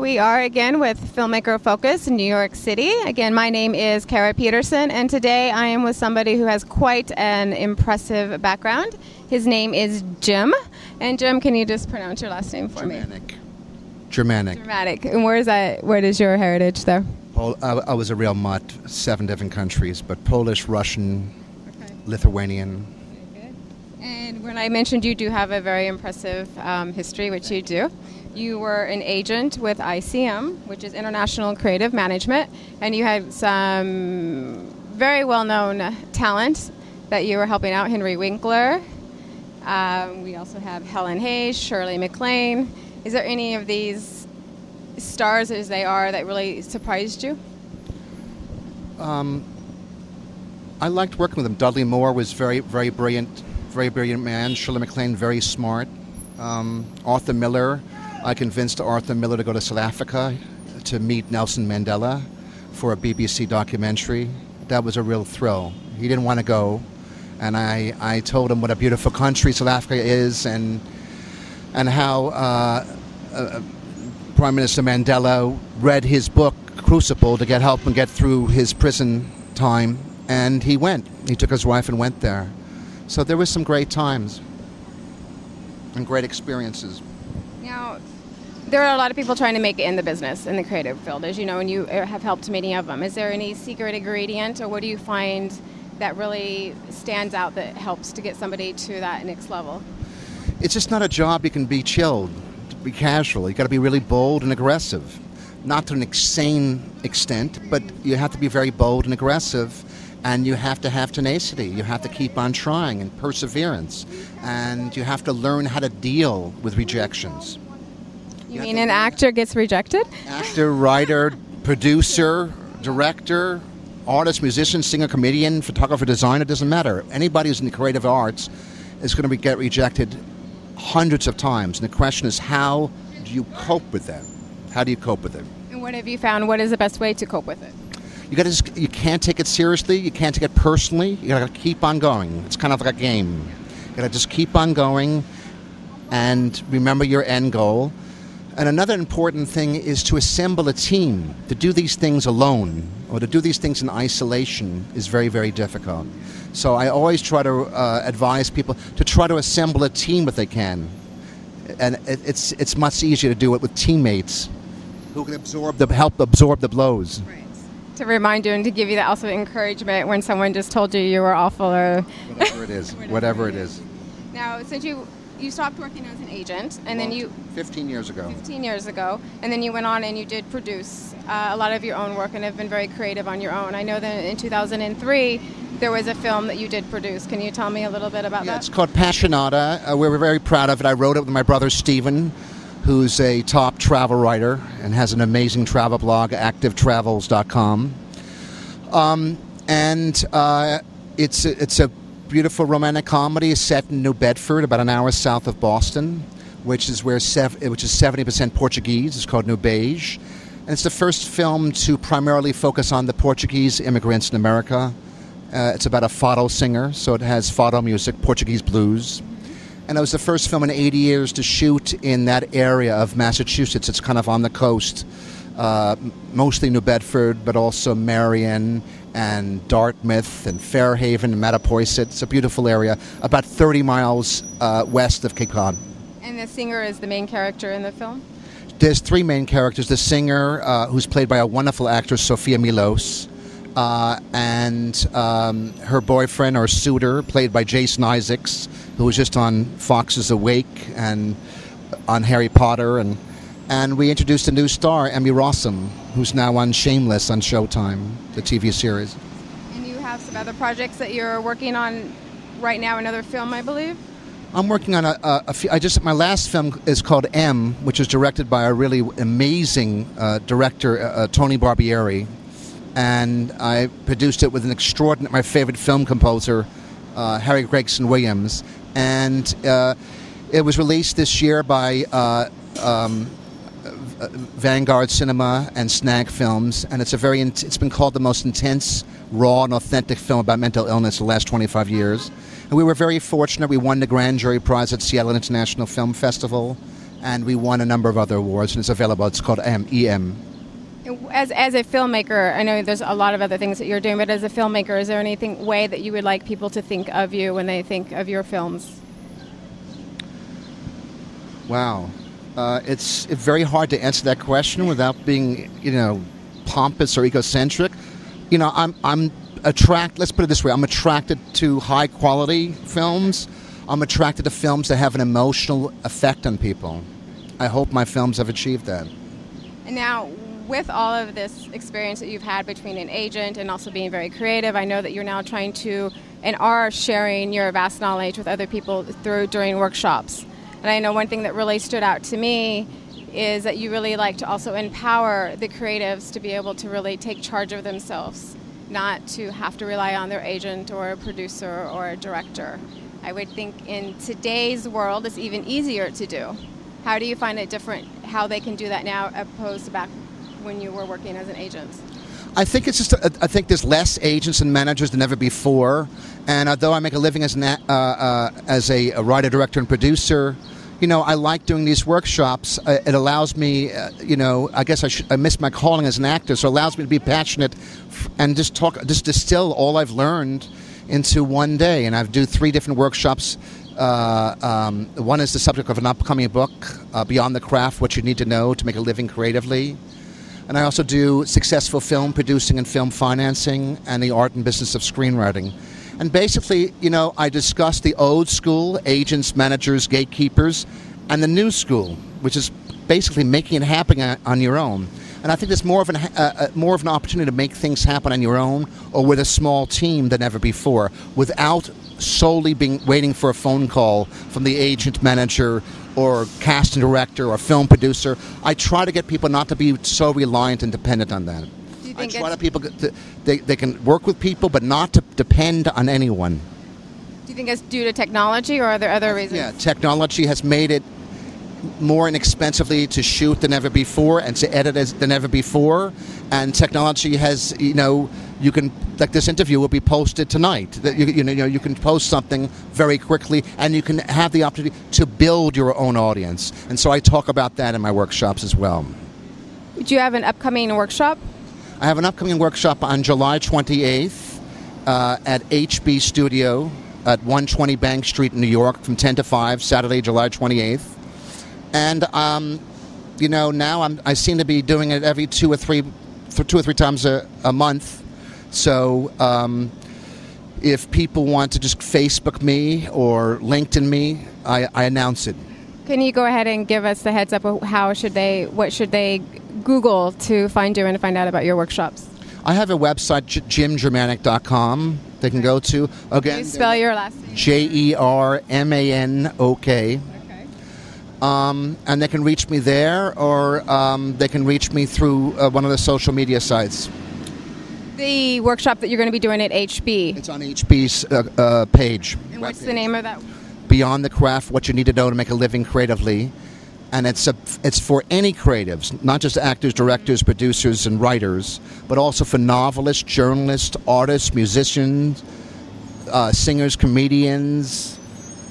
We are again with Filmmaker Focus in New York City. Again, my name is Kara Peterson, and today I am with somebody who has quite an impressive background. His name is Jim. And Jim, can you just pronounce your last name for me? Jermanok. Jermanok. And where is that? Where is your heritage there? I was a real mutt, 7 different countries, but Polish, Russian, Lithuanian. Okay. And when I mentioned you do have a very impressive history, which you do. You were an agent with ICM, which is International Creative Management, and you had some very well-known talent that you were helping out, Henry Winkler. We also have Helen Hayes, Shirley MacLaine. Is there any of these stars as they are that really surprised you? I liked working with them. Dudley Moore was very brilliant man. Shirley MacLaine, very smart. Arthur Miller, I convinced Arthur Miller to go to South Africa to meet Nelson Mandela for a BBC documentary. That was a real thrill. He didn't want to go, and I told him what a beautiful country South Africa is, and how Prime Minister Mandela read his book Crucible to get help and get through his prison time, and he went. He took his wife and went there. So there was some great times and great experiences. Now, there are a lot of people trying to make it in the business, in the creative field, as you know, and you have helped many of them. Is there any secret ingredient, or what do you find that really stands out that helps to get somebody to that next level? It's just not a job you can be chilled, to be casual. You got to be really bold and aggressive. Not to an insane extent, but you have to be very bold and aggressive, and you have to have tenacity. You have to keep on trying and perseverance, and you have to learn how to deal with rejections. You mean an actor gets rejected? Actor, writer, producer, director, artist, musician, singer, comedian, photographer, designer, doesn't matter. Anybody who's in the creative arts is going to get rejected hundreds of times. And the question is, how do you cope with that? How do you cope with it? And what have you found? What is the best way to cope with it? You can't take it seriously. You can't take it personally. You got to keep on going. It's kind of like a game. You got to just keep on going and remember your end goal. And another important thing is to assemble a team. To do these things alone or to do these things in isolation is very, very difficult. So I always try to advise people to try to assemble a team if they can. And it's much easier to do it with teammates who can help absorb the blows. Right. To remind you and to give you that also encouragement when someone just told you you were awful or whatever it is. Whatever it is. Now, since you stopped working as an agent, and then you 15 years ago. And then you went on and you did produce a lot of your own work and have been very creative on your own. I know that in 2003 there was a film that you did produce. Can you tell me a little bit about that? It's called Passionata. We're very proud of it. I wrote it with my brother Stephen, who's a top travel writer and has an amazing travel blog, activetravels.com. It's a beautiful romantic comedy set in New Bedford, about an hour south of Boston, which is 70% Portuguese. It's called New Beige. And it's the first film to primarily focus on the Portuguese immigrants in America. It's about a fado singer, so it has fado music, Portuguese blues. And it was the first film in 80 years to shoot in that area of Massachusetts. It's kind of on the coast, mostly New Bedford, but also Marion and Dartmouth and Fairhaven and Mattapoisett. It's a beautiful area, about 30 miles west of Cape Cod. And the singer is the main character in the film? There's 3 main characters. The singer, who's played by a wonderful actress, Sophia Milos, and her boyfriend or suitor, played by Jason Isaacs, who was just on Fox's Awake and on Harry Potter. And we introduced a new star, Emmy Rossum, who's now on Shameless on Showtime, the TV series. And you have some other projects that you're working on right now, another film, I believe? I'm working on my last film is called M, which is directed by a really amazing director, Tony Barbieri. And I produced it with my favorite film composer, Harry Gregson Williams. And it was released this year by Vanguard Cinema and Snag Films, and it's been called the most intense, raw, and authentic film about mental illness in the last 25 years. And we were very fortunate. We won the Grand Jury Prize at Seattle International Film Festival, and we won a number of other awards, and it's available. It's called EM. As a filmmaker, I know there's a lot of other things that you're doing, but as a filmmaker, is there anything way that you would like people to think of you when they think of your films? Wow. It's very hard to answer that question without being, pompous or egocentric. Let's put it this way, I'm attracted to high-quality films. I'm attracted to films that have an emotional effect on people. I hope my films have achieved that. And now, with all of this experience that you've had between an agent and also being very creative, I know that you're now trying to and are sharing your vast knowledge with other people during workshops. And I know one thing that really stood out to me is that you really like to also empower the creatives to be able to really take charge of themselves, not to have to rely on their agent or a producer or a director. I would think in today's world it's even easier to do. How do you find it different how they can do that now opposed to back when you were working as an agent? I think I think there's less agents and managers than ever before. And although I make a living as a writer, director, and producer, I like doing these workshops. It allows me, I guess I miss my calling as an actor, so it allows me to be passionate and just distill all I've learned into one day. And I do 3 different workshops. One is the subject of an upcoming book, Beyond the Craft, What You Need to Know to Make a Living Creatively. And I also do successful film producing and film financing and the art and business of screenwriting. And basically, I discuss the old school, agents, managers, gatekeepers, and the new school, which is basically making it happen on your own. And I think there's more of an opportunity to make things happen on your own or with a small team than ever before, without solely waiting for a phone call from the agent, manager, or casting director or film producer. I try to get people not to be so reliant and dependent on that. Do you think I try to people they can work with people, but not to depend on anyone. Do you think it's due to technology, or are there other reasons? Yeah, technology has made it more inexpensively to shoot than ever before and to edit than ever before. And technology has, you can, like this interview will be posted tonight. That you can post something very quickly, and you can have the opportunity to build your own audience. And so I talk about that in my workshops as well. Do you have an upcoming workshop? I have an upcoming workshop on July 28th at HB Studio at 120 Bank Street in New York from 10 to 5, Saturday, July 28th. And now I seem to be doing it every 2 or 3 times a month. So if people want to just Facebook me or LinkedIn me, I announce it. Can you go ahead and give us the heads up of what should they Google to find you and to find out about your workshops? I have a website, JimJermanok.com. They can go to. Again, can you spell your last name? Jermanok. And they can reach me there, or they can reach me through one of the social media sites. The workshop that you're going to be doing at HB. It's on HB's page. And what's the name of that? Beyond the Craft, What You Need to Know to Make a Living Creatively. And it's for any creatives, not just actors, directors, producers, and writers, but also for novelists, journalists, artists, musicians, singers, comedians.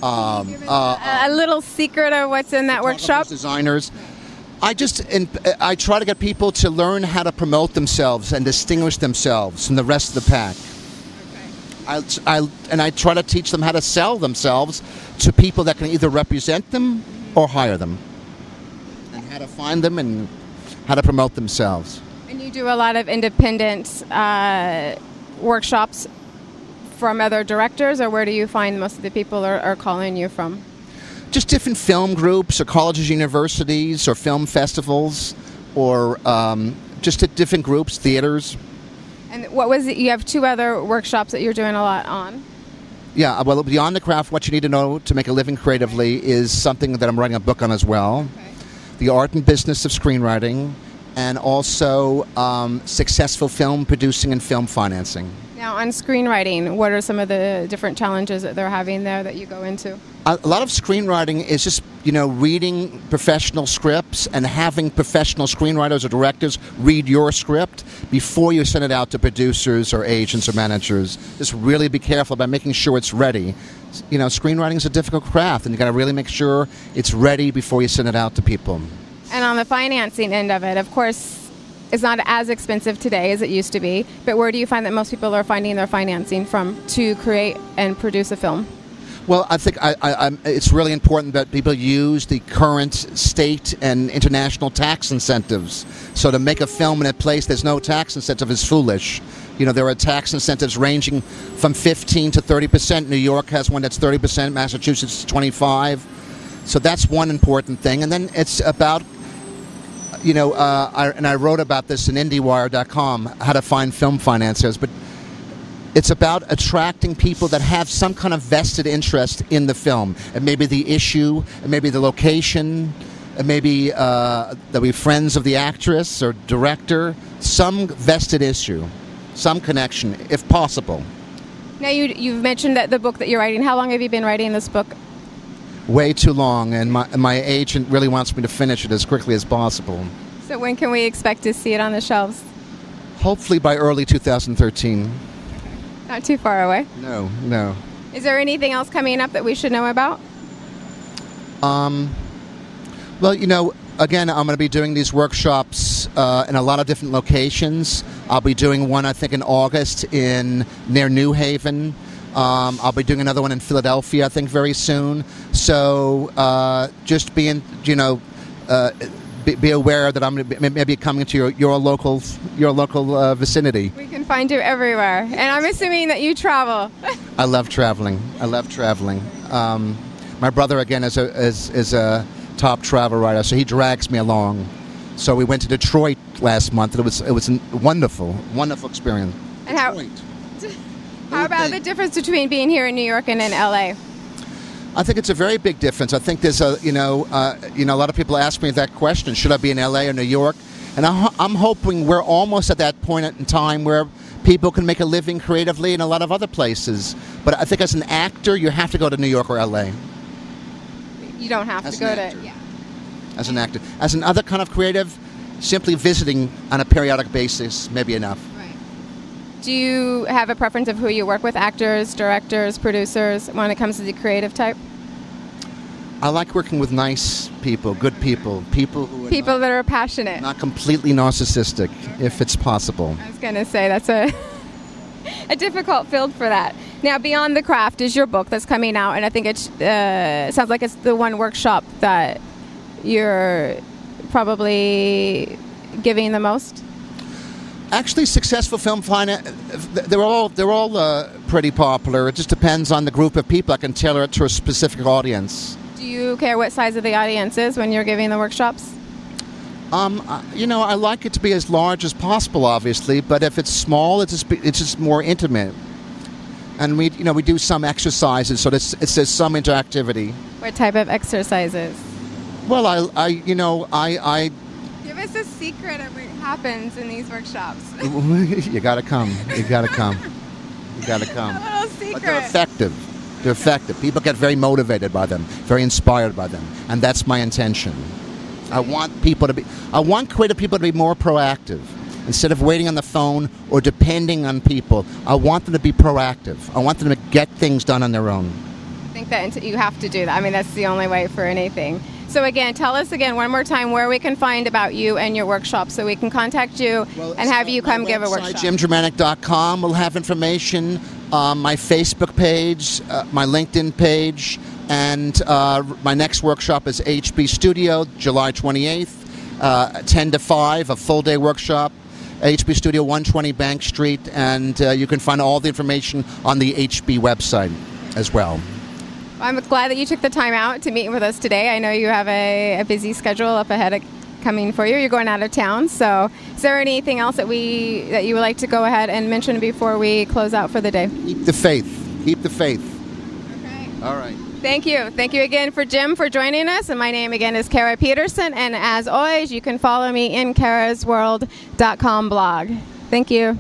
A little secret of what's in that workshop? Designers. I try to get people to learn how to promote themselves and distinguish themselves from the rest of the pack. Okay. I try to teach them how to sell themselves to people that can either represent them or hire them, and how to find them and how to promote themselves. And you do a lot of independent workshops from other directors, or where do you find most of the people are calling you from? Just different film groups or colleges, universities, or film festivals, or just at different groups, theaters. And what was it? You have 2 other workshops that you're doing a lot on. Yeah, well, Beyond the Craft, What You Need to Know to Make a Living Creatively is something that I'm writing a book on as well. Okay. The art and business of screenwriting, and also successful film producing and film financing. Now, on screenwriting, what are some of the different challenges that they're having there that you go into? A lot of screenwriting is just, reading professional scripts and having professional screenwriters or directors read your script before you send it out to producers or agents or managers. Just really be careful about making sure it's ready. screenwriting is a difficult craft, and you got to really make sure it's ready before you send it out to people. And on the financing end of it, of course, it's not as expensive today as it used to be. But where do you find that most people are finding their financing from to create and produce a film? Well, I think it's really important that people use the current state and international tax incentives. So to make a film in a place there's no tax incentive is foolish. There are tax incentives ranging from 15 to 30%. New York has one that's 30%, Massachusetts is 25%. So that's one important thing. And then it's about, I wrote about this in IndieWire.com, how to find film financiers, but it's about attracting people that have some kind of vested interest in the film. It may be the issue, it may be the location, it may be they'll be friends of the actress or director, some vested issue, some connection, if possible. Now, you've mentioned that the book that you're writing, how long have you been writing this book? Way too long, and my agent really wants me to finish it as quickly as possible. So when can we expect to see it on the shelves? Hopefully by early 2013. Not too far away. No. Is there anything else coming up that we should know about? Well, again, I'm going to be doing these workshops in a lot of different locations. I'll be doing one, I think, in August near New Haven. I'll be doing another one in Philadelphia, I think, very soon. So just be aware that I'm going to maybe coming to your local vicinity. We can find you everywhere, and I'm assuming that you travel. I love traveling. My brother, again, is a top travel writer, so he drags me along. So we went to Detroit last month, and it was a wonderful experience. And how about the difference between being here in New York and in LA? I think it's a very big difference. I think there's a lot of people ask me that question: should I be in LA or New York? And I'm hoping we're almost at that point in time where people can make a living creatively in a lot of other places. But I think as an actor, you have to go to New York or LA. You don't have to go to, yeah. As an actor. As an other kind of creative, simply visiting on a periodic basis may be enough. Right. Do you have a preference of who you work with, actors, directors, producers, when it comes to the creative type? I like working with nice people, good people, people that are passionate. Not completely narcissistic, if it's possible. I was going to say, that's a difficult field for that. Now, Beyond the Craft is your book that's coming out, and I think it sounds like it's the one workshop that you're probably giving the most. Actually, successful film finance, they're all pretty popular. It just depends on the group of people. I can tailor it to a specific audience. Do you care what size of the audience is when you're giving the workshops? I like it to be as large as possible, obviously, but if it's small, it's just more intimate. And we do some exercises, so there's some interactivity. What type of exercises? Well, I give us a secret of what happens in these workshops. You gotta come. A little secret. But they're effective. People get very motivated by them, very inspired by them, and that's my intention. I want creative people to be more proactive. Instead of waiting on the phone or depending on people, I want them to be proactive. I want them to get things done on their own. I think that you have to do that. I mean, that's the only way for anything. So again, tell us again one more time where we can find about you and your workshop so we can contact you and have you come give a workshop. JimJermanok.com will have information, my Facebook page, my LinkedIn page, and my next workshop is HB Studio, July 28th, 10 to 5, a full-day workshop. HB Studio, 120 Bank Street, and you can find all the information on the HB website as well. I'm glad that you took the time out to meet with us today. I know you have a busy schedule up ahead coming for you. You're going out of town, so is there anything else that you would like to go ahead and mention before we close out for the day? Keep the faith. Keep the faith. Okay. All right. Thank you. Thank you again for Jim for joining us. And my name again is Kara Peterson. And as always, you can follow me in karasworld.com blog. Thank you.